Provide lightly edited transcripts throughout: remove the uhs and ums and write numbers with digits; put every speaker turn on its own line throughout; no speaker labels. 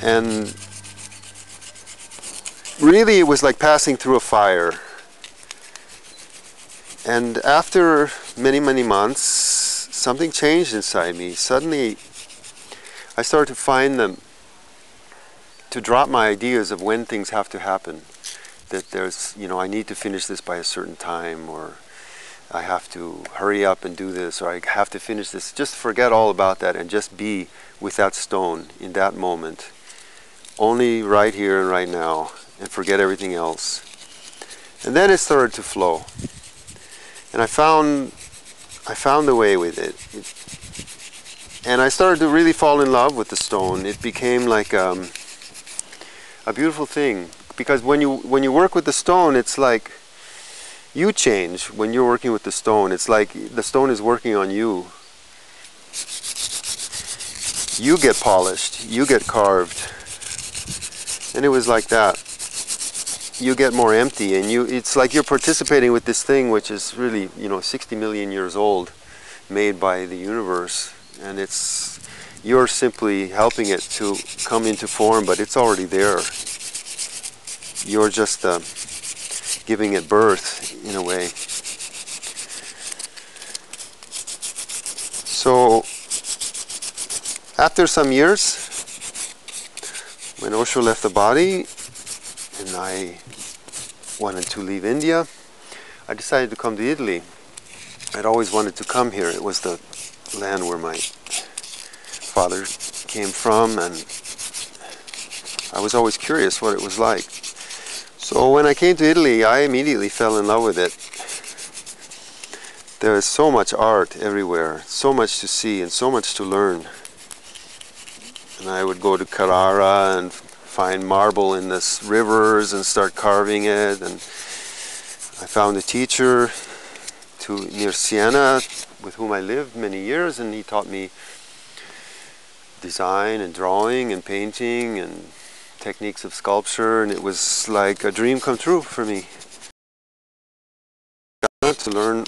And really it was like passing through a fire. And after many, many months, something changed inside me. Suddenly I started to find them, to drop my ideas of when things have to happen. That there's, I need to finish this by a certain time, or I have to hurry up and do this, or I have to finish this. Just forget all about that and just be with that stone in that moment. Only right here and right now, and forget everything else. And then it started to flow. And I found the way with it. And I started to really fall in love with the stone. It became like a beautiful thing. Because when you work with the stone, it's like you change when you're working with the stone. It's like the stone is working on you. You get polished, you get carved. And it was like that. You get more empty, and it's like you're participating with this thing which is really, 60 million years old, made by the universe. And you're simply helping it to come into form, but it's already there. You're just giving it birth, in a way. So, after some years, when Osho left the body, and I wanted to leave India, I decided to come to Italy. I'd always wanted to come here. It was the land where my father came from, and I was always curious what it was like. So when I came to Italy, I immediately fell in love with it. There is so much art everywhere, so much to see and so much to learn. And I would go to Carrara and find marble in the rivers and start carving it. And I found a teacher near Siena with whom I lived many years, and he taught me design and drawing and painting and techniques of sculpture, and it was like a dream come true for me to learn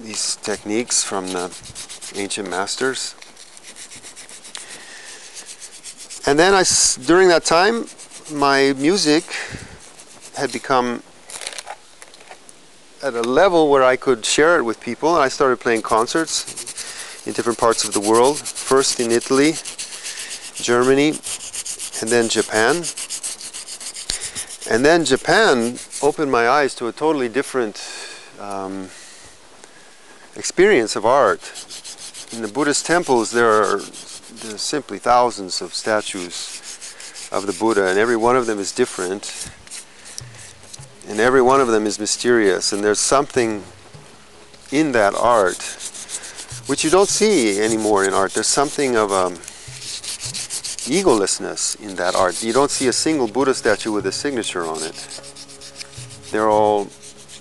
these techniques from the ancient masters. And then during that time, my music had become at a level where I could share it with people, and I started playing concerts in different parts of the world, first in Italy, Germany, and then Japan. And then Japan opened my eyes to a totally different experience of art. In the Buddhist temples, there's simply thousands of statues of the Buddha, and every one of them is different, and every one of them is mysterious, and there's something in that art which you don't see anymore in art. There's something of egolessness in that art. You don't see a single Buddha statue with a signature on it. They're all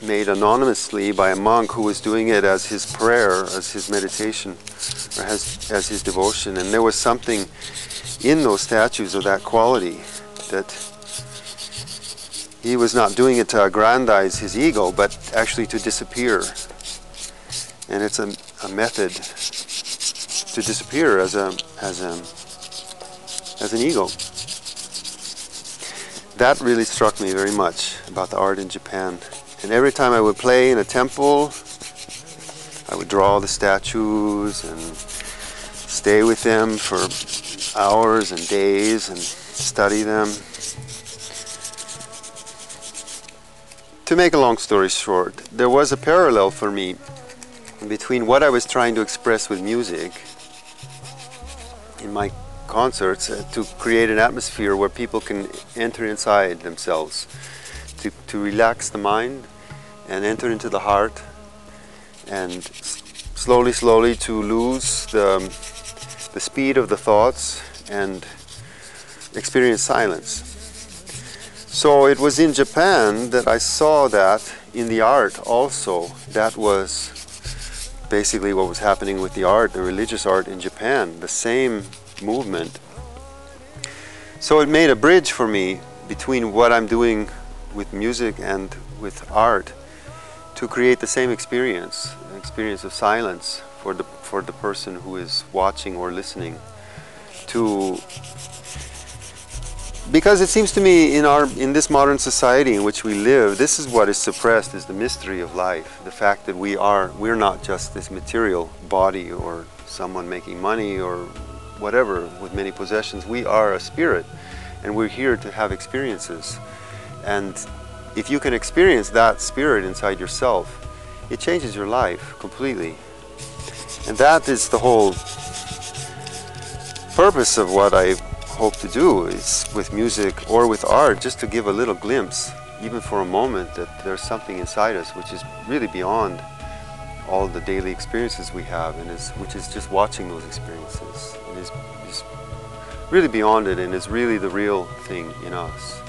made anonymously by a monk who was doing it as his prayer, as his meditation, or as his devotion. And there was something in those statues of that quality, that he was not doing it to aggrandize his ego, but actually to disappear. And it's a method to disappear as an ego. That really struck me very much about the art in Japan. And every time I would play in a temple, I would draw the statues and stay with them for hours and days and study them. To make a long story short, there was a parallel for me between what I was trying to express with music in my concerts, to create an atmosphere where people can enter inside themselves, to relax the mind and enter into the heart, and slowly to lose the speed of the thoughts and experience silence. So it was in Japan that I saw that in the art also. That was basically what was happening with the art, the religious art in Japan, the same movement. So it made a bridge for me between what I'm doing with music and with art, to create the same experience, an experience of silence for the person who is watching or listening, to because it seems to me in this modern society in which we live, this is what is suppressed, is the mystery of life. The fact that we're not just this material body or someone making money or whatever with many possessions. We are a spirit, and we're here to have experiences. And if you can experience that spirit inside yourself, it changes your life completely. And that is the whole purpose of what I hope to do, is with music or with art, just to give a little glimpse, even for a moment, that there's something inside us which is really beyond all the daily experiences we have, and which is just watching those experiences, and is really beyond it, and is really the real thing in us.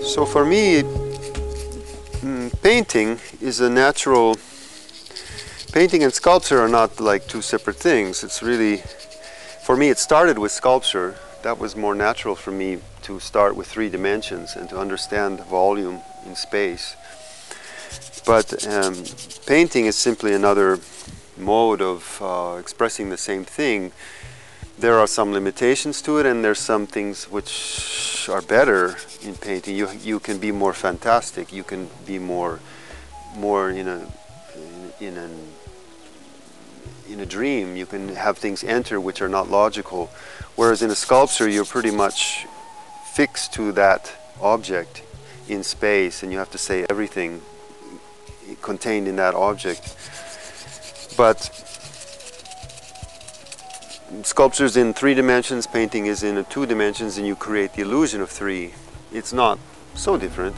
So for me, painting is a natural. Painting and sculpture are not like two separate things. It's really, for me, it started with sculpture. That was more natural for me, to start with 3 dimensions and to understand volume in space. But painting is simply another mode of expressing the same thing. There are some limitations to it, and there's some things which are better in painting. You can be more fantastic. You can be more in a dream. You can have things enter which are not logical. Whereas in a sculpture, you're pretty much fixed to that object in space, and you have to say everything contained in that object. But sculpture is in 3 dimensions, painting is in 2 dimensions, and you create the illusion of 3. It's not so different.